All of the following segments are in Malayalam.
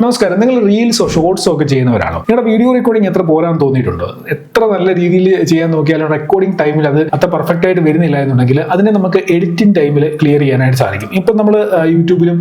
നമസ്കാരം. നിങ്ങൾ റീൽസോ ഷോർട്സോ ഒക്കെ ചെയ്യുന്നവരാണോ? നിങ്ങളുടെ വീഡിയോ റെക്കോർഡിംഗ് എത്ര പോരാന്ന് തോന്നിയിട്ടുണ്ടോ? എത്ര നല്ല രീതിയിൽ ചെയ്യാൻ നോക്കിയാലും റെക്കോർഡിംഗ് ടൈമിൽ അത് അത്ര പെർഫെക്റ്റ് ആയിട്ട് വരുന്നില്ല എന്നുണ്ടെങ്കിൽ അതിനെ നമുക്ക് എഡിറ്റിംഗ് ടൈമിൽ ക്ലിയർ ചെയ്യാനായിട്ട് സാധിക്കും. ഇപ്പം നമ്മൾ യൂട്യൂബിലും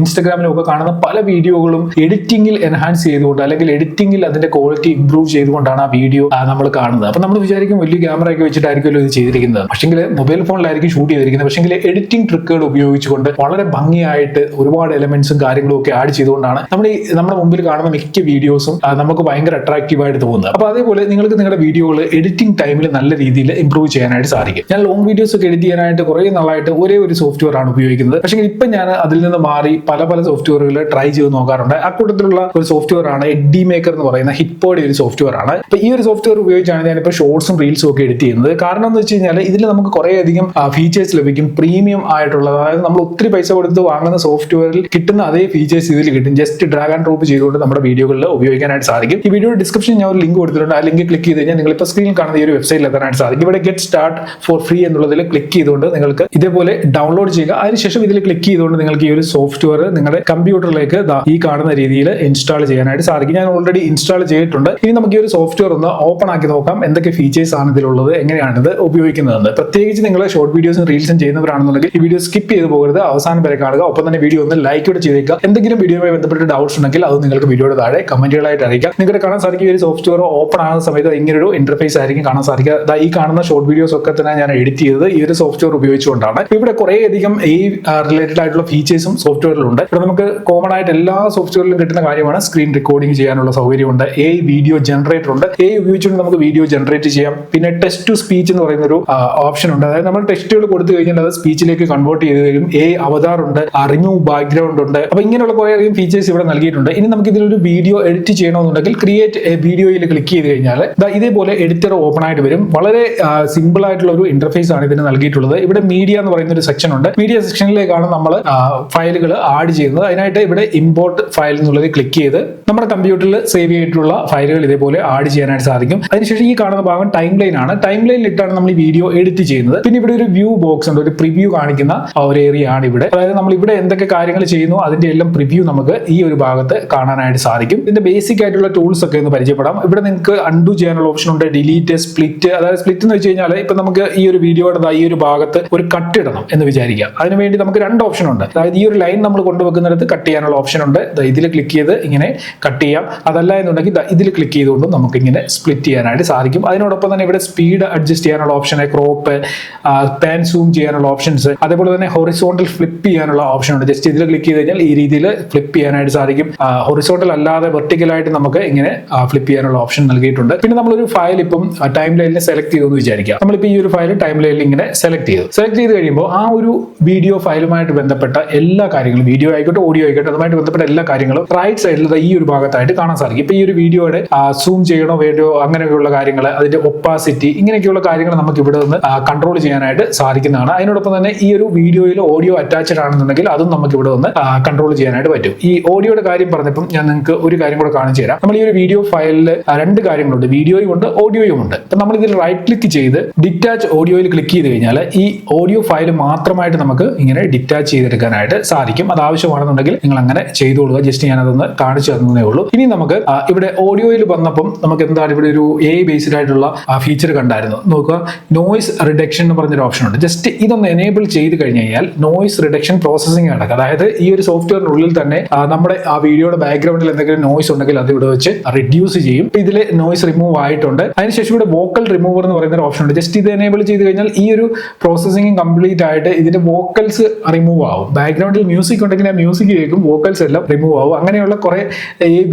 ഇൻസ്റ്റാഗ്രാമിലും ഒക്കെ കാണുന്ന പല വീഡിയോകളും എഡിറ്റിംഗിൽ എൻഹാൻസ് ചെയ്തുകൊണ്ട് അല്ലെങ്കിൽ എഡിറ്റിംഗിൽ അതിന്റെ ക്വാളിറ്റി ഇംപ്രൂവ് ചെയ്തുകൊണ്ടാണ് ആ വീഡിയോ നമ്മൾ കാണുന്നത്. അപ്പം നമ്മൾ വിചാരിക്കും വലിയ ക്യാമറ ഒക്കെ വെച്ചിട്ടായിരിക്കുമല്ലോ ഇത് ചെയ്തിരിക്കുന്നത്. പക്ഷെങ്കിൽ മൊബൈൽ ഫോണിലായിരിക്കും ഷൂട്ട് ചെയ്തിരിക്കുന്നത്. പക്ഷെങ്കിൽ എഡിറ്റിംഗ് ട്രിക്കുകൾ ഉപയോഗിച്ചുകൊണ്ട് വളരെ ഭംഗിയായിട്ട് ഒരുപാട് എലമെന്റ്സും കാര്യങ്ങളും ഒക്കെ ആഡ് ചെയ്തുകൊണ്ടാണ് നമ്മുടെ മുമ്പിൽ കാണുന്ന മിക്ക വീഡിയോസും നമുക്ക് ഭയങ്കര അട്രാക്റ്റീവ് ആയിട്ട് തോന്നുന്നത്. അപ്പൊ അതേപോലെ നിങ്ങൾക്ക് നിങ്ങളുടെ വീഡിയോകൾ എഡിറ്റിംഗ് ടൈമിൽ നല്ല രീതിയിൽ ഇംപ്രൂവ് ചെയ്യാനായിട്ട് സാധിക്കും. ഞാൻ ലോങ് വീഡിയോസ് ഒക്കെ എഡിറ്റ് ചെയ്യാനായിട്ട് കുറെ നാളായിട്ട് ഒരേ ഒരു സോഫ്റ്റ്വെയർ ആണ് ഉപയോഗിക്കുന്നത്. പക്ഷേ ഇപ്പം ഞാൻ അതിൽ നിന്ന് മാറി പല സോഫ്റ്റ്വെയറുകൾ ട്രൈ ചെയ്ത് നോക്കാറുണ്ട്. അക്കൂട്ടത്തിലുള്ള ഒരു സോഫ്റ്റ്വെയർ ആണ് എഡ്ഡി മേക്കർ എന്ന് പറയുന്ന ഹിറ്റ്പോയുടെ ഒരു സോഫ്റ്റ്വെയർ ആണ്. അപ്പൊ ഈ ഒരു സോഫ്റ്റ്വെയർ ഉപയോഗിച്ചാണ് ഞാനിപ്പോൾ ഷോർട്സും റീൽസും ഒക്കെ എഡിറ്റ് ചെയ്യുന്നത്. കാരണം എന്ന് വെച്ച് കഴിഞ്ഞാൽ ഇതിൽ നമുക്ക് കുറെ അധികം ഫീച്ചേഴ്സ് ലഭിക്കും. പ്രീമിയം ആയിട്ടുള്ളത്, അതായത് നമ്മൾ ഒത്തിരി പൈസ കൊടുത്ത് വാങ്ങുന്ന സോഫ്റ്റ്വെയറിൽ കിട്ടുന്ന അതേ ഫീച്ചേഴ്സ് ഇതിൽ കിട്ടും. ജസ്റ്റ് ഡ്രാഗ് ആൻഡ് ഡ്രോപ്പ് ചെയ്തുകൊണ്ട് നമ്മുടെ വീഡിയോകളിൽ ഉപയോഗിക്കാനായിട്ട് സാധിക്കും. ഈ വീഡിയോ ഡിസ്ക്രിപ്ഷനിൽ ഞാൻ ഒരു ലിങ്ക് കൊടുത്തിട്ടുണ്ട്. ആ ലിങ്ക് ക്ലിക്ക് ചെയ്ത് കഴിഞ്ഞാൽ നിങ്ങൾ ഇപ്പോൾ സ്ക്രീനിൽ കാണുന്ന ഈ ഒരു വെബ്സൈറ്റിൽ എത്താനായിട്ട് സാധിക്കും. ഇവിടെ ഗെറ്റ് സ്റ്റാർട്ട് ഫോർ ഫ്രീ എന്നുള്ളതിൽ ക്ലിക്ക് ചെയ്തുകൊണ്ട് നിങ്ങൾക്ക് ഇതേപോലെ ഡൗൺലോഡ് ചെയ്യുക. അതിനുശേഷം ഇതിൽ ക്ലിക്ക് ചെയ്തുകൊണ്ട് നിങ്ങൾക്ക് ഈ ഒരു സോഫ്റ്റ്വെയർ നിങ്ങളുടെ കമ്പ്യൂട്ടറിലേക്ക് ഈ കാണുന്ന രീതിയിൽ ഇൻസ്റ്റാൾ ചെയ്യാനായിട്ട് സാധിക്കും. ഞാൻ ഓൾറെഡി ഇൻസ്റ്റാൾ ചെയ്തിട്ടുണ്ട്. ഇനി നമുക്ക് ഈ ഒരു സോഫ്റ്റ്വെയർ ഒന്ന് ഓപ്പൺ ആക്കി നോക്കാം. എന്തൊക്കെ ഫീച്ചേഴ്സ് ആണ് ഇതിലുള്ളത്, എങ്ങനെയാണ് ഇത് ഉപയോഗിക്കുന്നതെന്ന്. പ്രത്യേകിച്ച് നിങ്ങൾ ഷോർട്ട് വീഡിയോസും റീൽസും ചെയ്യുന്നവരാണെന്നുണ്ടെങ്കിൽ ഈ വീഡിയോ സ്കിപ്പ് ചെയ്ത് പോകരുത്, അവസാനം വരെ കാണുക. ഒപ്പം തന്നെ വീഡിയോ ഒന്ന് ലൈക്ക് കൂടെ ചെയ്തേക്കുക. എന്തെങ്കിലും വീഡിയോയുമായി ബന്ധപ്പെട്ട് ഡൗട്ട്സ് ഉണ്ടെങ്കിൽ അത് നിങ്ങൾക്ക് വീഡിയോയുടെ താഴെ കമന്റുകളായിട്ട് അറിയിക്കാം. നിങ്ങൾക്ക് കാണാൻ സാധിക്കും ഈ സോഫ്റ്റ്വെയർ ഓപ്പൺ ആകുന്ന സമയത്ത് ഇങ്ങനൊരു ഇന്റർഫേസ് ആയിരിക്കും കാണാൻ സാധിക്കുക. ഈ കാണുന്ന ഷോർട്ട് വീഡിയോസ് ഒക്കെ തന്നെ ഞാൻ എഡിറ്റ് ചെയ്തത് ഈ ഒരു സോഫ്റ്റ്വെയർ ഉപയോഗിച്ചുകൊണ്ടാണ്. ഇവിടെ കുറെ അധികം റിലേറ്റഡ് ആയിട്ടുള്ള ഫീച്ചേഴ്സും സോഫ്റ്റ്വെയറിലുണ്ട്. ഇവിടെ നമുക്ക് കോമൺ ആയിട്ട് എല്ലാ സോഫ്റ്റ്വെയറിലും കിട്ടുന്ന കാര്യമാണ് സ്ക്രീൻ റെക്കോർഡിംഗ് ചെയ്യാനുള്ള സൗകര്യമുണ്ട്. വീഡിയോ ജനറേറ്റർ ഉണ്ട്. ഉപയോഗിച്ചുകൊണ്ട് നമുക്ക് വീഡിയോ ജനറേറ്റ് ചെയ്യാം. പിന്നെ ടെക്സ്റ്റ് ടു സ്പീച്ച് എന്ന് പറയുന്ന ഒരു ഓപ്ഷൻ ഉണ്ട്. അതായത് നമ്മൾ ടെക്സ്റ്റുകൾ കൊടുത്തു കഴിഞ്ഞാൽ അത് സ്പീച്ചിലേക്ക് കൺവേർട്ട് ചെയ്ത് തരും. അവതാർ ഉണ്ട്, റിമൂവ് ബാക്ക്ഗ്രൗണ്ട് ഉണ്ട്. അപ്പൊ ഇങ്ങനെയുള്ള കുറെ അധികം ഫീച്ചേഴ്സ് ഇവിടെ നൽകിയിട്ടുണ്ട്. ഇനി നമുക്ക് ഇതിലൊരു വീഡിയോ എഡിറ്റ് ചെയ്യണമെന്നുണ്ടെങ്കിൽ ക്രിയേറ്റ് എ വീഡിയോയിൽ ക്ലിക്ക് ചെയ്ത് കഴിഞ്ഞാൽ ഇതേപോലെ എഡിറ്റർ ഓപ്പൺ ആയിട്ട് വരും. വളരെ സിമ്പിൾ ആയിട്ടുള്ള ഒരു ഇന്റർഫേസ് ആണ് ഇതിന് നൽകിയിട്ടുള്ളത്. ഇവിടെ മീഡിയ എന്ന് പറയുന്ന ഒരു സെക്ഷൻ ഉണ്ട്. മീഡിയ സെക്ഷനിലേക്കാണ് നമ്മൾ ഫയലുകൾ ആഡ് ചെയ്യുന്നത്. അതിനായിട്ട് ഇവിടെ ഇമ്പോർട്ട് ഫയൽ എന്നുള്ളത് ക്ലിക്ക് ചെയ്ത് നമ്മുടെ കമ്പ്യൂട്ടറിൽ സേവ് ചെയ്തിട്ടുള്ള ഫയലുകൾ ഇതേപോലെ ആഡ് ചെയ്യാനായിട്ട് സാധിക്കും. അതിനുശേഷം ഈ കാണുന്ന ഭാഗം ടൈം ലൈൻ ആണ്. ടൈം ലൈനിലിട്ടാണ് നമ്മൾ ഈ വീഡിയോ എഡിറ്റ് ചെയ്യുന്നത്. പിന്നെ ഇവിടെ ഒരു വ്യൂ ബോക്സ് ഉണ്ട്, ഒരു പ്രിവ്യൂ കാണിക്കുന്ന ഒരു ഏരിയ ആണ് ഇവിടെ. അതായത് നമ്മൾ ഇവിടെ എന്തൊക്കെ കാര്യങ്ങൾ ചെയ്യുന്നു അതിന്റെ എല്ലാം പ്രിവ്യൂ നമുക്ക് ഈ ഒരു ഭാഗത്ത് കാണാനായിട്ട് സാധിക്കും. ഇതിന്റെ ബേസിക് ആയിട്ടുള്ള ടൂൾസ് ഒക്കെ ഒന്ന് പരിചയപ്പെടാം. ഇവിടെ നിങ്ങൾക്ക് അൺഡു ചെയ്യാനുള്ള ഓപ്ഷൻ ഉണ്ട്, ഡിലീറ്റ്, സ്പ്ലിറ്റ്. അതായത് സ്പ്ലിറ്റ് എന്ന് വെച്ച് കഴിഞ്ഞാൽ ഇപ്പൊ നമുക്ക് ഈ ഒരു വീഡിയോയുടെ ഈ ഒരു ഭാഗത്ത് ഒരു കട്ട് ഇടണം എന്ന് വിചാരിക്കുക. അതിനുവേണ്ടി നമുക്ക് രണ്ട് ഓപ്ഷൻ ഉണ്ട്. അതായത് ഈ ഒരു ലൈൻ നമ്മൾ കൊണ്ടുവെക്കുന്നിടത്ത് കട്ട് ചെയ്യാനുള്ള ഓപ്ഷൻ ഉണ്ട്. ഇതിൽ ക്ലിക്ക് ചെയ്ത് ഇങ്ങനെ കട്ട് ചെയ്യാം. അതല്ല എന്നുണ്ടെങ്കിൽ ഇതിൽ ക്ലിക്ക് ചെയ്തുകൊണ്ട് നമുക്ക് ഇങ്ങനെ സ്പ്ലിറ്റ് ചെയ്യാനായിട്ട് സാധിക്കും. അതിനോടൊപ്പം തന്നെ ഇവിടെ സ്പീഡ് അഡ്ജസ്റ്റ് ചെയ്യാനുള്ള ഓപ്ഷൻ, ക്രോപ്പ്, പാൻ സൂം ചെയ്യാനുള്ള ഓപ്ഷൻസ്, അതേപോലെ തന്നെ ഹൊറിസോണ്ടൽ ഫ്ലിപ്പ് ചെയ്യാനുള്ള ഓപ്ഷൻ ഉണ്ട്. ജസ്റ്റ് ഇതിൽ ക്ലിക്ക് ചെയ്ത് കഴിഞ്ഞാൽ ഈ രീതിയിൽ ഫ്ലിപ്പ് ചെയ്യാനായിട്ട് സാധിക്കും. ഹൊറിസോണ്ടൽ അല്ലാതെ വെർട്ടിക്കൽ ആയിട്ട് നമുക്ക് ഇങ്ങനെ ഫ്ലിപ്പ് ചെയ്യാനുള്ള ഓപ്ഷൻ നൽകിയിട്ടുണ്ട്. പിന്നെ നമ്മളൊരു ഫയൽ ഇപ്പം ടൈം ലൈനിൽ സെലക്ട് ചെയ്തെന്ന് വിചാരിക്കാം. നമ്മളിപ്പോൾ ഈ ഒരു ഫയൽ ടൈം ലൈനിൽ ഇങ്ങനെ സെലക്ട് ചെയ്ത് കഴിയുമ്പോൾ ആ ഒരു വീഡിയോ ഫയലുമായിട്ട് ബന്ധപ്പെട്ട എല്ലാ കാര്യങ്ങളും, വീഡിയോ ആയിക്കോട്ടെ ഓഡിയോ ആയിക്കോട്ടെ, അതുമായിട്ട് ബന്ധപ്പെട്ട എല്ലാ കാര്യങ്ങളും റൈറ്റ് സൈഡിൽ ഈ ഒരു ഭാഗത്തായിട്ട് കാണാൻ സാധിക്കും. ഇപ്പൊ ഈ ഒരു വീഡിയോയുടെ സൂം ചെയ്യണോ വേണ്ടോ അങ്ങനെയൊക്കെയുള്ള കാര്യങ്ങൾ, അതിന്റെ ഒപ്പാസിറ്റി, ഇങ്ങനെയൊക്കെയുള്ള കാര്യങ്ങൾ നമുക്ക് ഇവിടെ നിന്ന് കൺട്രോൾ ചെയ്യാനായിട്ട് സാധിക്കുന്നതാണ്. അതിനോടൊപ്പം തന്നെ ഈ ഒരു വീഡിയോയിൽ ഓഡിയോ അറ്റാച്ച്ഡ് ആണെന്നുണ്ടെങ്കിൽ അതും നമുക്ക് ഇവിടെ നിന്ന് കൺട്രോൾ ചെയ്യാനായിട്ട് പറ്റും. ഈ ഓഡിയോയുടെ കാര്യം പറഞ്ഞപ്പം ഞാൻ നിങ്ങൾക്ക് ഒരു കാര്യം കൂടെ കാണിച്ചു തരാം. നമ്മൾ ഈ ഒരു വീഡിയോ ഫയലിൽ രണ്ട് കാര്യങ്ങളുണ്ട്, വീഡിയോയും ഉണ്ട് ഓഡിയോയും ഉണ്ട്. അപ്പൊ നമ്മൾ ഇതിൽ റൈറ്റ് ക്ലിക്ക് ചെയ്ത് ഡിറ്റാച്ച് ഓഡിയോയിൽ ക്ലിക്ക് ചെയ്ത് കഴിഞ്ഞാൽ ഈ ഓഡിയോ ഫയൽ മാത്രമായിട്ട് നമുക്ക് ഇങ്ങനെ ഡിറ്റാച്ച് ചെയ്തെടുക്കാനായിട്ട് സാധിക്കും. അത് ആവശ്യമാണെന്നുണ്ടെങ്കിൽ നിങ്ങൾ അങ്ങനെ ചെയ്തോളുക. ജസ്റ്റ് ഞാൻ അതൊന്ന് കാണിച്ചു തന്നേ ഉള്ളൂ. ഇനി നമുക്ക് ഇവിടെ ഓഡിയോയിൽ വന്നപ്പം നമുക്ക് എന്താണ് ഇവിടെ ഒരു ബേസ്ഡ് ആയിട്ടുള്ള ഫീച്ചർ കണ്ടായിരുന്നു. നോക്കുക, നോയ്സ് റിഡക്ഷൻ എന്ന് പറഞ്ഞൊരു ഓപ്ഷൻ ഉണ്ട്. ജസ്റ്റ് ഇതൊന്ന് എനേബിൾ ചെയ്ത് കഴിഞ്ഞ് കഴിഞ്ഞാൽ നോയ്സ് റിഡക്ഷൻ പ്രോസസിംഗ് നടക്കും. അതായത് ഈ ഒരു സോഫ്റ്റ്വെയറിനുള്ളിൽ തന്നെ നമ്മുടെ ആ വീഡിയോയുടെ ബാക്ക്ഗ്രൗണ്ടിൽ എന്തെങ്കിലും നോയ്സ് ഉണ്ടെങ്കിൽ അത് ഇവിടെ വെച്ച് റിഡ്യൂസ് ചെയ്യും. ഇതിൽ നോയ്സ് റിമൂവ് ആയിട്ടുണ്ട്. അതിനുശേഷം ഇവിടെ വോക്കൽ റിമൂവർ എന്ന് പറയുന്ന ഒരു ഓപ്ഷൻ ഉണ്ട്. ജസ്റ്റ് ഇത് എനേബിൾ ചെയ്ത് കഴിഞ്ഞാൽ ഈ ഒരു പ്രോസസിംഗ് കംപ്ലീറ്റ് ആയിട്ട് ഇതിന്റെ വോക്കൽസ് റിമൂവ് ആവും. ബാക്ക്ഗ്രൗണ്ടിൽ മ്യൂസിക് ഉണ്ടെങ്കിൽ ആ മ്യൂസിക് കേൾക്കും, വോക്കൽസ് എല്ലാം റിമൂവ് ആവും. അങ്ങനെയുള്ള കുറെ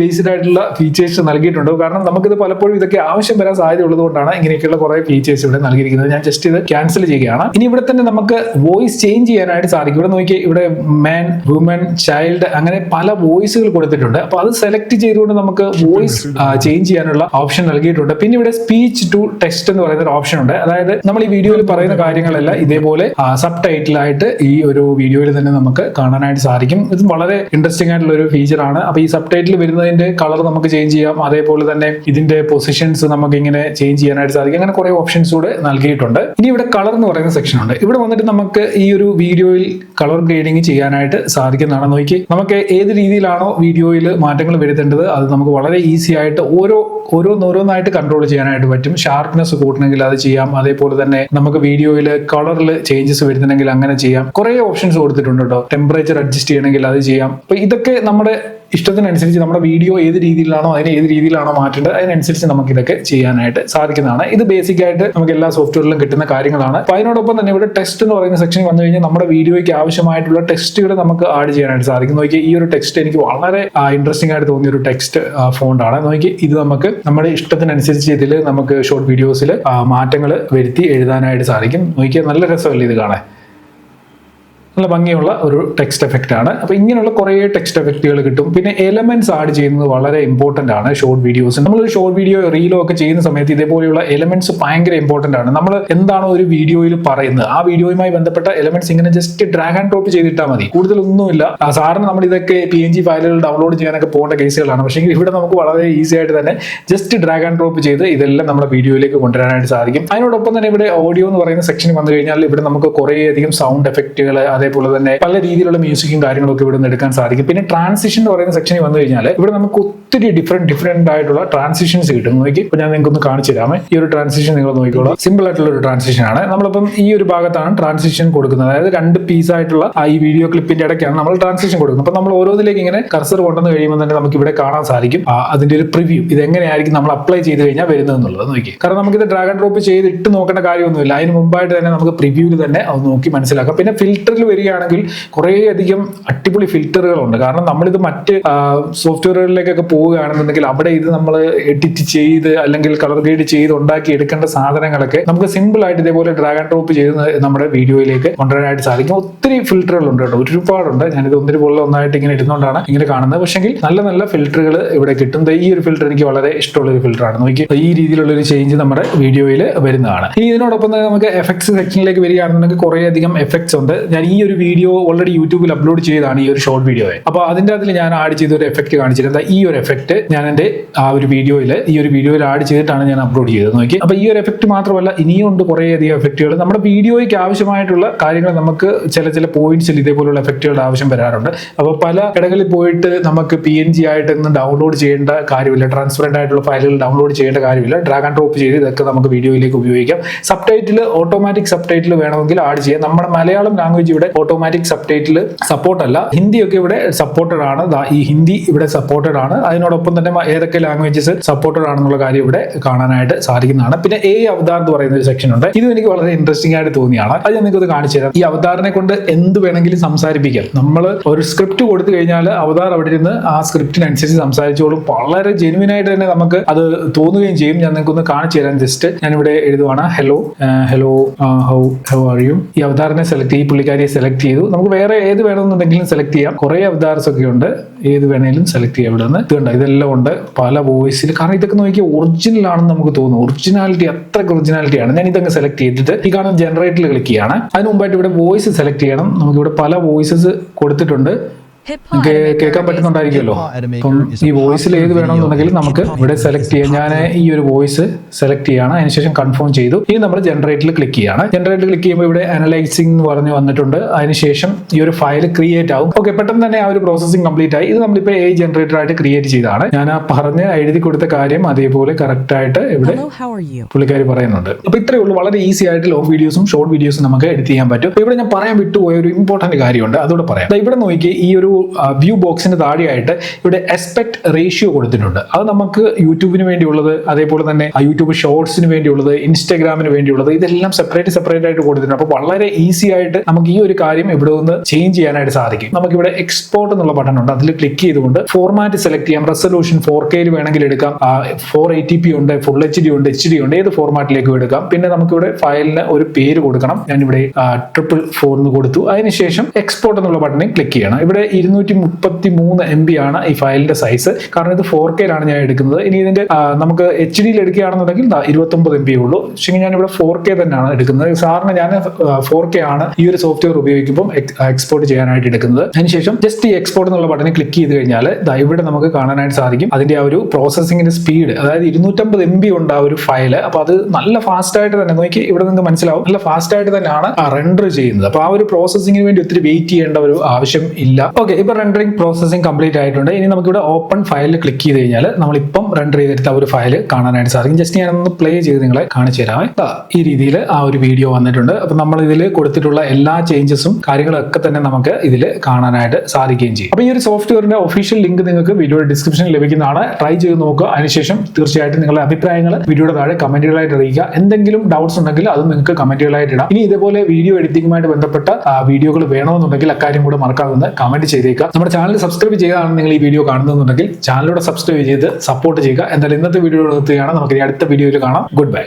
ബേസ്ഡ് ആയിട്ടുള്ള ഫീച്ചേഴ്സ് നൽകിയിട്ടുണ്ട്. കാരണം നമുക്കിത് പലപ്പോഴും ഇതൊക്കെ ആവശ്യം വരാൻ സാധ്യത ഉള്ളതുകൊണ്ടാണ് ഇങ്ങനെയൊക്കെയുള്ള കുറെ ഫീച്ചേഴ്സ് ഇവിടെ നൽകിയിരിക്കുന്നത്. ഞാൻ ജസ്റ്റ് ഇത് ക്യാൻസൽ ചെയ്യുകയാണ്. ഇനി ഇവിടെ തന്നെ നമുക്ക് വോയിസ് ചേഞ്ച് ചെയ്യാനായിട്ട് സാധിക്കും. ഇവിടെ നോക്കി, ഇവിടെ മാൻ, വുമൻ, ചൈൽഡ്, അങ്ങനെ പല വോയിസുകൾ കൊടുത്തിട്ടുണ്ട്. അപ്പൊ അത് സെലക്ട് ചെയ്തുകൊണ്ട് നമുക്ക് വോയിസ് ചേഞ്ച് ചെയ്യാനുള്ള ഓപ്ഷൻ നൽകിയിട്ടുണ്ട്. പിന്നെ ഇവിടെ സ്പീച്ച് ടു ടെക്സ്റ്റ് എന്ന് പറയുന്ന ഒരു ഓപ്ഷൻ ഉണ്ട്. അതായത് നമ്മൾ ഈ വീഡിയോയിൽ പറയുന്ന കാര്യങ്ങളെല്ലാം ഇതേപോലെ സബ് ടൈറ്റിലായിട്ട് ഈ ഒരു വീഡിയോയിൽ തന്നെ നമുക്ക് കാണാനായിട്ട് സാധിക്കും. ഇത് വളരെ ഇൻട്രസ്റ്റിംഗ് ആയിട്ടുള്ള ഒരു ഫീച്ചർ ആണ്. അപ്പൊ ഈ സബ് ടൈറ്റിൽ വരുന്നതിന്റെ കളർ നമുക്ക് ചേഞ്ച് ചെയ്യാം. അതേപോലെ തന്നെ ഇതിന്റെ പൊസിഷൻസ് നമുക്ക് ഇങ്ങനെ ചേഞ്ച് ചെയ്യാനായിട്ട് സാധിക്കും. അങ്ങനെ കുറെ ഓപ്ഷൻസ് കൂടെ നൽകിയിട്ടുണ്ട്. ഇനി ഇവിടെ കളർ എന്ന് പറയുന്ന സെക്ഷൻ ഉണ്ട്. ഇവിടെ വന്നിട്ട് നമുക്ക് ഈ ഒരു വീഡിയോയിൽ കളർ ഗ്രേഡിംഗ് ചെയ്യാനായിട്ട് സാധിക്കുന്നതാണ്. നോക്കി, നമുക്ക് ഏത് രീതിയിലാണ് രീതിയിലാണോ വീഡിയോയിൽ മാറ്റങ്ങൾ വരുത്തേണ്ടത് അത് നമുക്ക് വളരെ ഈസി ആയിട്ട് ഓരോന്നായിട്ട് കൺട്രോൾ ചെയ്യാനായിട്ട് പറ്റും. ഷാർപ്നെസ് കൂട്ടണമെങ്കിൽ അത് ചെയ്യാം. അതേപോലെ തന്നെ നമുക്ക് വീഡിയോയിൽ കളറിൽ ചേഞ്ചസ് വരുന്നുണ്ടെങ്കിൽ അങ്ങനെ ചെയ്യാം. കുറേ ഓപ്ഷൻസ് കൊടുത്തിട്ടുണ്ട് കേട്ടോ. ടെമ്പറേച്ചർ അഡ്ജസ്റ്റ് ചെയ്യണമെങ്കിൽ അത് ചെയ്യാം. അപ്പൊ ഇതൊക്കെ നമ്മുടെ ഇഷ്ടത്തിനനുസരിച്ച് നമ്മുടെ വീഡിയോ ഏത് രീതിയിലാണോ അതിനെ ഏത് രീതിയിലാണോ മാറ്റേണ്ടത് അതിനനുസരിച്ച് നമുക്ക് ഇതൊക്കെ ചെയ്യാനായിട്ട് സാധിക്കുന്നതാണ്. ഇത് ബേസിക് ആയിട്ട് നമുക്ക് എല്ലാ സോഫ്റ്റ്വെയറിലും കിട്ടുന്ന കാര്യങ്ങളാണ്. അപ്പൊ അതിനോടൊപ്പം തന്നെ ഇവിടെ ടെക്സ്റ്റ് എന്ന് പറയുന്ന സെക്ഷൻ വന്നു കഴിഞ്ഞാൽ നമ്മുടെ വീഡിയോയ്ക്ക് ആവശ്യമായിട്ടുള്ള ടെക്സ്റ്റുകൾ നമുക്ക് ആഡ് ചെയ്യാനായിട്ട് സാധിക്കും. നോക്കി ഈ ഒരു ടെക്സ്റ്റ് എനിക്ക് വളരെ ഇൻട്രസ്റ്റിംഗ് ആയിട്ട് തോന്നിയ ഒരു ടെക്സ്റ്റ് ഫോണ്ട് ആണ്. നോക്കി ഇത് നമുക്ക് നമ്മുടെ ഇഷ്ടത്തിനനുസരിച്ച് ഇതിൽ നമുക്ക് ഷോർട്ട് വീഡിയോസിൽ മാറ്റങ്ങൾ വരുത്തി എഴുതാനായിട്ട് സാധിക്കും. നോക്കിയാൽ നല്ല രസമല്ലേ ഇത് കാണാൻ. നല്ല ഭംഗിയുള്ള ഒരു ടെക്സ്റ്റ് എഫക്റ്റ് ആണ്. അപ്പൊ ഇങ്ങനെയുള്ള കുറേ ടെക്സ്റ്റ് എഫക്റ്റുകൾ കിട്ടും. പിന്നെ എലമെന്റ്സ് ആഡ് ചെയ്യുന്നത് വളരെ ഇമ്പോർട്ടന്റ് ആണ് ഷോർട്ട് വീഡിയോസ്. നമ്മളൊരു ഷോർട്ട് വീഡിയോ റീലോ ഒക്കെ ചെയ്യുന്ന സമയത്ത് ഇതേപോലെയുള്ള എലമെന്റ്സ് ഭയങ്കര ഇമ്പോർട്ടന്റ് ആണ്. നമ്മൾ എന്താണോ ഒരു വീഡിയോയിൽ പറയുന്നത് ആ വീഡിയോയുമായി ബന്ധപ്പെട്ട എലമെന്റ്സ് ഇങ്ങനെ ജസ്റ്റ് ഡ്രാഗ് ആൻഡ് ഡ്രോപ്പ് ചെയ്തിട്ടാൽ മതി. കൂടുതലൊന്നുമില്ല. സാറിന് നമ്മൾ ഇതൊക്കെ PNG ഫയലുകൾ ഡൗൺലോഡ് ചെയ്യാനൊക്കെ പോകേണ്ട കേസുകളാണ്. പക്ഷേ ഇവിടെ നമുക്ക് വളരെ ഈസി ആയിട്ട് തന്നെ ജസ്റ്റ് ഡ്രാഗ് ആൻഡ് ഡ്രോപ്പ് ചെയ്ത് ഇതെല്ലാം നമ്മുടെ വീഡിയോയിലേക്ക് കൊണ്ടുവരാനായിട്ട് സാധിക്കും. അതിനോടൊപ്പം തന്നെ ഇവിടെ ഓഡിയോ എന്ന് പറയുന്ന സെക്ഷൻ വന്നു കഴിഞ്ഞാൽ ഇവിടെ നമുക്ക് കുറേയധികം സൗണ്ട് എഫക്റ്റുകൾ അതേപോലെ തന്നെ പല രീതിയിലുള്ള മ്യൂസിക്കും കാര്യങ്ങളൊക്കെ ഇവിടെ നിന്ന് എടുക്കാൻ സാധിക്കും. പിന്നെ ട്രാൻസിഷൻ എന്ന് പറയുന്ന സെക്ഷനിൽ വന്നു കഴിഞ്ഞാൽ ഇവിടെ നമുക്ക് ഒത്തിരി ഡിഫറെന്റ് ആയിട്ടുള്ള ട്രാൻസിഷൻസ് കിട്ടും. നോക്കി ഇപ്പൊ ഞാൻ നിങ്ങൾക്ക് ഒന്ന് കാണിച്ചു തരാമേ. ഈ ഒരു ട്രാൻസിഷൻ നിങ്ങൾ നോക്കിക്കോളാം. സിമ്പിൾ ആയിട്ടുള്ള ഒരു ട്രാൻസിഷൻ ആണ്. നമ്മളിപ്പം ഈ ഒരു ഭാഗത്താണ് ട്രാൻസിഷൻ കൊടുക്കുന്നത്. അതായത് 2 പീസ് ആയിട്ടുള്ള ഈ വീഡിയോ ക്ലിപ്പിന്റെ ഇടയ്ക്കാണ് നമ്മൾ ട്രാൻസിഷൻ കൊടുക്കുന്നത്. അപ്പൊ നമ്മൾ ഓരോന്നിലേക്ക് ഇങ്ങനെ കർസർ കൊണ്ടുവന്ന് കഴിയുമ്പോൾ തന്നെ നമുക്ക് ഇവിടെ കാണാൻ സാധിക്കും അതിന്റെ ഒരു പ്രിവ്യൂ. ഇത് എങ്ങനെയായിരിക്കും നമ്മൾ അപ്ലൈ ചെയ്ത് കഴിഞ്ഞാൽ വരുന്നത് എന്നുള്ളത് നോക്കി. കാരണം നമുക്ക് ഇത് ഡ്രാഗ് ആൻഡ് ഡ്രോപ്പ് ചെയ്ത് ഇട്ട് നോക്കേണ്ട കാര്യമൊന്നുമില്ല. അതിന് മുമ്പായിട്ട് തന്നെ നമുക്ക് പ്രിവ്യൂവിൽ തന്നെ അത് നോക്കി മനസ്സിലാക്കാം. പിന്നെ ഫിൽറ്ററിൽ വരികയാണെങ്കിൽ കുറേ അധികം അടിപൊളി ഫിൽറ്ററുകളുണ്ട്. കാരണം നമ്മളിത് മറ്റ് സോഫ്റ്റ്വെയറുകളിലേക്കൊക്കെ പോവുകയാണെന്നുണ്ടെങ്കിൽ അവിടെ ഇത് നമ്മൾ എഡിറ്റ് ചെയ്ത് അല്ലെങ്കിൽ കളർ ഗ്രേഡ് ചെയ്ത് ഉണ്ടാക്കി എടുക്കേണ്ട സാധനങ്ങളൊക്കെ നമുക്ക് സിമ്പിൾ ആയിട്ട് ഇതേപോലെ ഡ്രാഗ് ആൻഡ് ഡ്രോപ്പ് ചെയ്ത് നമ്മുടെ വീഡിയോയിലേക്ക് കൊണ്ടുവരാനായിട്ട് സാധിക്കും. ഒത്തിരി ഫിൽറ്ററുകളുണ്ട് കേട്ടോ, ഒരുപാടുണ്ട്. ഞാനിത് ഒന്നായിട്ട് ഇങ്ങനെ ഇടുന്നതുകൊണ്ടാണ് ഇങ്ങനെ കാണുന്നത്. പക്ഷെങ്കിൽ നല്ല ഫിൽറ്ററുകൾ ഇവിടെ കിട്ടും. ഈ ഒരു ഫിൽറ്റർ എനിക്ക് വളരെ ഇഷ്ടമുള്ള ഒരു ഫിൽറ്ററാണ്. നോക്കി ഈ രീതിയിലുള്ള ഒരു ചേഞ്ച് നമ്മുടെ വീഡിയോയിൽ വരുന്നതാണ്. ഇനി ഇതിനോടൊപ്പം തന്നെ നമുക്ക് എഫക്ട്സ് സെക്ഷനിലേക്ക് വരികയാണെന്നുണ്ടെങ്കിൽ കുറേയധികം എഫക്ട്സ് ഉണ്ട്. ഞാൻ ഈ ഒരു വീഡിയോ ഓൾറെഡി യൂട്യൂബിൽ അപ്ലോഡ് ചെയ്താണ് ഈ ഒരു ഷോർട്ട് വീഡിയോ. അപ്പോൾ അതിൻ്റെ അതിൽ ഞാൻ ആഡ് ചെയ്ത ഒരു എഫക്ട് കാണിച്ചിരുന്നത് ഈ ഒരു എഫക്ട് ഞാൻ എൻ്റെ ഈ ഒരു വീഡിയോയിൽ ആഡ് ചെയ്തിട്ടാണ് ഞാൻ അപ്ലോഡ് ചെയ്തത്. നോക്കി അപ്പോൾ ഈ ഒരു എഫക്ട് മാത്രമല്ല ഇനിയും ഉണ്ട് കുറേയധികം എഫക്റ്റുകൾ. നമ്മുടെ വീഡിയോയ്ക്ക് ആവശ്യമായിട്ടുള്ള കാര്യങ്ങൾ നമുക്ക് ചില പോയിന്റ്സിൽ ഇതേപോലുള്ള എഫക്റ്റുകളുടെ ആവശ്യം വരാറുണ്ട്. അപ്പോൾ പല ഇടങ്ങളിൽ പോയിട്ട് നമുക്ക് PNG ആയിട്ടൊന്നും ഡൗൺലോഡ് ചെയ്യേണ്ട കാര്യമില്ല. ട്രാൻസ്പെറന്റ് ആയിട്ടുള്ള ഫയലുകൾ ഡൗൺലോഡ് ചെയ്യേണ്ട കാര്യമില്ല. ഡ്രാഗ് ആൻഡ് ഡ്രോപ്പ് ചെയ്ത് ഇതൊക്കെ നമുക്ക് വീഡിയോയിലേക്ക് ഉപയോഗിക്കാം. സബ്ടൈറ്റിൽ ഓട്ടോമാറ്റിക് സബ്ടൈറ്റിൽ വേണമെങ്കിൽ ആഡ് ചെയ്യാം. നമ്മുടെ മലയാളം ലാംഗ്വേജ് ഇവിടെ ഓട്ടോമാറ്റിക് സബ്ടൈറ്റിൽ സപ്പോർട്ട് അല്ല. ഹിന്ദിയൊക്കെ ഇവിടെ സപ്പോർട്ടഡ് ആണ്. ഈ ഹിന്ദി ഇവിടെ സപ്പോർട്ടഡ് ആണ്. അതിനോടൊപ്പം തന്നെ ഏതൊക്കെ ലാംഗ്വേജസ് സപ്പോർട്ടഡ് ആണെന്നുള്ള കാര്യം ഇവിടെ കാണാനായിട്ട് സാധിക്കുന്നതാണ്. പിന്നെ അവതാർ എന്ന് പറയുന്ന ഒരു സെക്ഷൻ ഉണ്ട്. ഇത് എനിക്ക് വളരെ ഇൻട്രസ്റ്റിംഗ് ആയിട്ട് തോന്നിയാണ്. അത് ഞാൻ നിങ്ങൾക്ക് കാണിച്ചു തരാം. ഈ അവതാറിനെ കൊണ്ട് എന്ത് വേണമെങ്കിലും സംസാരിപ്പിക്കാം. നമ്മൾ ഒരു സ്ക്രിപ്റ്റ് കൊടുത്തു കഴിഞ്ഞാൽ അവതാർ അവിടെ ഇരുന്ന് ആ സ്ക്രിപ്റ്റിനനുസരിച്ച് സംസാരിച്ചോളും. വളരെ ജെനുവിൻ ആയിട്ട് തന്നെ നമുക്ക് അത് തോന്നുകയും ചെയ്യും. ഞാൻ നിങ്ങൾക്ക് ഒന്ന് കാണിച്ചു തരാം. ജസ്റ്റ് ഞാനിവിടെ എഴുതുവാണ് ഹലോ ഹൗ ആർ യു. ഈ അവതാറിനെ സെലക്ട് ചെയ്യും. പുള്ളിക്കാരിയെ സെലക്ട് ചെയ്തു. നമുക്ക് വേറെ ഏത് വേണമെന്നുണ്ടെങ്കിലും സെലക്ട് ചെയ്യാം. കുറെ അവതാർസ് ഒക്കെ ഉണ്ട്. ഏത് വേണമെങ്കിലും സെലക്ട് ചെയ്യാം. ഇവിടെ നിന്ന് ഇതുണ്ട്, ഇതെല്ലാം ഉണ്ട് പല വോയിസിൽ. കാരണം ഇതൊക്കെ നോക്കിയാൽ ഒറിജിനൽ ആണെന്ന് നമുക്ക് തോന്നും. ഒറിജിനാലിറ്റി അത്രയ്ക്ക് ഒറിജിനാലിറ്റിയാണ്. ഞാൻ ഇതങ്ങ് സെലക്ട് ചെയ്തിട്ട് ഈ കാണുന്ന ജനറേറ്ററിൽ ക്ലിക്ക് ചെയ്യാണ്. അതിന് മുമ്പായിട്ട് ഇവിടെ വോയിസ് സെലക്ട് ചെയ്യണം. നമുക്കിവിടെ പല വോയിസസ് കൊടുത്തിട്ടുണ്ട്. കേൾക്കാൻ പറ്റുന്നുണ്ടായിരിക്കുമല്ലോ. അപ്പം ഈ വോയിസിൽ ഏത് വേണമെന്നുണ്ടെങ്കിലും നമുക്ക് ഇവിടെ സെലക്ട് ചെയ്യാം. ഞാൻ ഈ ഒരു വോയിസ് സെലക്ട് ചെയ്യാണ്. അതിനുശേഷം കൺഫേം ചെയ്തു. ഇനി നമ്മൾ ജനറേറ്ററിൽ ക്ലിക്ക് ചെയ്യാണ്. ജനറേറ്റർ ക്ലിക്ക് ചെയ്യുമ്പോൾ ഇവിടെ അനലൈസിംഗ് എന്ന് പറഞ്ഞ് വന്നിട്ടുണ്ട്. അതിനുശേഷം ഈ ഒരു ഫയൽ ക്രിയേറ്റ് ആവും. ഓക്കെ, പെട്ടെന്ന് തന്നെ ആ ഒരു പ്രോസസ്സിംഗ് കംപ്ലീറ്റ് ആയി. ഇത് നമ്മളിപ്പോൾ ജനറേറ്റർ ആയിട്ട് ക്രിയേറ്റ് ചെയ്താണ്. ഞാൻ ആ പറഞ്ഞ് എഴുതി കൊടുത്ത കാര്യം അതേപോലെ കറക്റ്റ് ആയിട്ട് ഇവിടെ പുള്ളിക്കാരി പറയുന്നുണ്ട്. അപ്പൊ ഇത്രയേ ഉള്ളൂ. വളരെ ഈസി ആയിട്ട് ലോങ് വീഡിയോസും ഷോർട്ട് വീഡിയോസും നമുക്ക് എഡിറ്റ് ചെയ്യാൻ പറ്റും. ഇവിടെ ഞാൻ പറയാൻ വിട്ടുപോയ ഒരു ഇമ്പോർട്ടന്റ് കാര്യമുണ്ട്, അതോടെ പറയാം. ഇവിടെ നോക്കി ഈ ഒരു വ്യൂ ബോക്സിന് താഴെയായിട്ട് ഇവിടെ എസ്പെക്ട് റേഷ്യോ കൊടുത്തിട്ടുണ്ട്. അത് നമുക്ക് യൂട്യൂബിന് വേണ്ടിയുള്ളത്, അതേപോലെ തന്നെ യൂട്യൂബ് ഷോർട്സിന് വേണ്ടിയുള്ളത്, ഇൻസ്റ്റാഗ്രാമിന് വേണ്ടിയുള്ളത്, ഇതെല്ലാം സെപ്പറേറ്റ് ആയിട്ട് കൊടുത്തിട്ടുണ്ട്. അപ്പോൾ വളരെ ഈസി ആയിട്ട് നമുക്ക് ഈ ഒരു കാര്യം ഇവിടെ നിന്ന് ചേഞ്ച് ചെയ്യാനായിട്ട് സാധിക്കും. നമുക്ക് ഇവിടെ എക്സ്പോർട്ട് എന്നുള്ള ബട്ടൺ ഉണ്ട്. അതിൽ ക്ലിക്ക് ചെയ്തുകൊണ്ട് ഫോർമാറ്റ് സെലക്ട് ചെയ്യാം. റെസൊല്യൂഷൻ 4K വേണമെങ്കിൽ എടുക്കാം. 480p ഉണ്ട്, ഫുൾ HD ഉണ്ട്, HD ഉണ്ട്. ഏത് ഫോർമാറ്റിലേക്കും എടുക്കാം. പിന്നെ നമുക്കിവിടെ ഫയലിന് ഒരു പേര് കൊടുക്കണം. ഞാനിവിടെ 444 എന്ന് കൊടുത്തു. അതിനുശേഷം എക്സ്പോർട്ട് എന്നുള്ള ബട്ടണിൽ ക്ലിക്ക് ചെയ്യണം. ഇവിടെ 233 MB ആണ് ഈ ഫയലിന്റെ സൈസ്. കാരണം ഇത് 4K ഞാൻ എടുക്കുന്നത്. ഇനി ഇതിന്റെ നമുക്ക് HD എടുക്കുകയാണെന്നുണ്ടെങ്കിൽ 29 MB ഉള്ളൂ. പക്ഷേ ഞാൻ ഇവിടെ 4K തന്നെയാണ് എടുക്കുന്നത്. സാറിന് ഞാൻ 4K ആണ് ഈ ഒരു സോഫ്റ്റ്വെയർ ഉപയോഗിക്കുമ്പോൾ എക്സ്പോർട്ട് ചെയ്യാനായിട്ട് എടുക്കുന്നത്. അതിനുശേഷം ജസ്റ്റ് ഈ എക്സ്പോർട്ട് എന്നുള്ള ബട്ടണിൽ ക്ലിക്ക് ചെയ്ത് കഴിഞ്ഞാൽ ഇവിടെ നമുക്ക് കാണാനായിട്ട് സാധിക്കും അതിന്റെ ആ ഒരു പ്രോസസ്സിംഗിന്റെ സ്പീഡ്. അതായത് 250 MB ഉണ്ട് ആ ഒരു ഫയൽ. അപ്പൊ അത് നല്ല ഫാസ്റ്റ് ആയിട്ട് തന്നെ നോക്കി ഇവിടെ നിങ്ങൾക്ക് മനസ്സിലാവും, നല്ല ഫാസ്റ്റ് ആയിട്ട് തന്നെയാണ് റെൻഡർ ചെയ്യുന്നത്. അപ്പൊ ആ ഒരു പ്രോസസ്സിംഗിന് വേണ്ടി ഒത്തിരി വെയിറ്റ് ചെയ്യേണ്ട ഒരു ആവശ്യം ഇല്ല. ഓക്കെ, ഓക്കെ, ഇപ്പോൾ റെൻഡറിംഗ് പ്രോസസ്സിംഗ് കംപ്ലീറ്റ് ആയിട്ടുണ്ട്. ഇനി നമുക്കിവിടെ ഓപ്പൺ ഫയലിൽ ക്ലിക്ക് ചെയ്ത് കഴിഞ്ഞാൽ നമ്മളിപ്പം റെൻഡർ ചെയ്തെടുത്ത ഒരു ഫയൽ കാണാനായിട്ട് സാധിക്കും. ജസ്റ്റ് ഞാനൊന്ന് പ്ലേ ചെയ്ത് നിങ്ങളെ കാണിച്ചു തരാമേ. ഈ രീതിയിൽ ആ ഒരു വീഡിയോ വന്നിട്ടുണ്ട്. അപ്പം നമ്മൾ ഇതിൽ കൊടുത്തിട്ടുള്ള എല്ലാ ചേഞ്ചസും കാര്യങ്ങളൊക്കെ തന്നെ നമുക്ക് ഇതിൽ കാണാനായിട്ട് സാധിക്കുകയും ചെയ്യും. അപ്പോൾ ഈ ഒരു സോഫ്റ്റ്വെയറിന്റെ ഒഫീഷ്യൽ ലിങ്ക് നിങ്ങൾക്ക് വീഡിയോയുടെ ഡിസ്ക്രിപ്ഷനിൽ ലഭിക്കുന്നതാണ്. ട്രൈ ചെയ്ത് നോക്കുക. അതിനുശേഷം തീർച്ചയായിട്ടും നിങ്ങളുടെ അഭിപ്രായങ്ങൾ വീഡിയോയുടെ താഴെ കമന്റുകളായിട്ട് അറിയിക്കുക. എന്തെങ്കിലും ഡൗട്ട്സ് ഉണ്ടെങ്കിൽ അത് നിങ്ങൾക്ക് കമന്റുകളായിട്ട് ഇടാം. ഇനി ഇതേപോലെ വീഡിയോ എഡിറ്റിംഗുമായിട്ട് ബന്ധപ്പെട്ട വീഡിയോകൾ വേണമെന്നുണ്ടെങ്കിൽ അക്കാര്യം കൂടെ മറക്കാതെ കമന്റ് ചെയ്തേക്കുക. നമ്മുടെ ചാനൽ സബ്സ്ക്രൈബ് ചെയ്താണ് നിങ്ങൾ ഈ വീഡിയോ കാണുന്നുണ്ടെങ്കിൽ ചാനലിലൂടെ സബ്സ്ക്രൈബ് ചെയ്ത് സപ്പോർട്ട് ചെയ്യുക. എന്തായാലും ഇന്നത്തെ വീഡിയോ നിർത്തുകയാണ്. നമുക്ക് ഇനി അടുത്ത വീഡിയോയിൽ കാണാം. Good bye.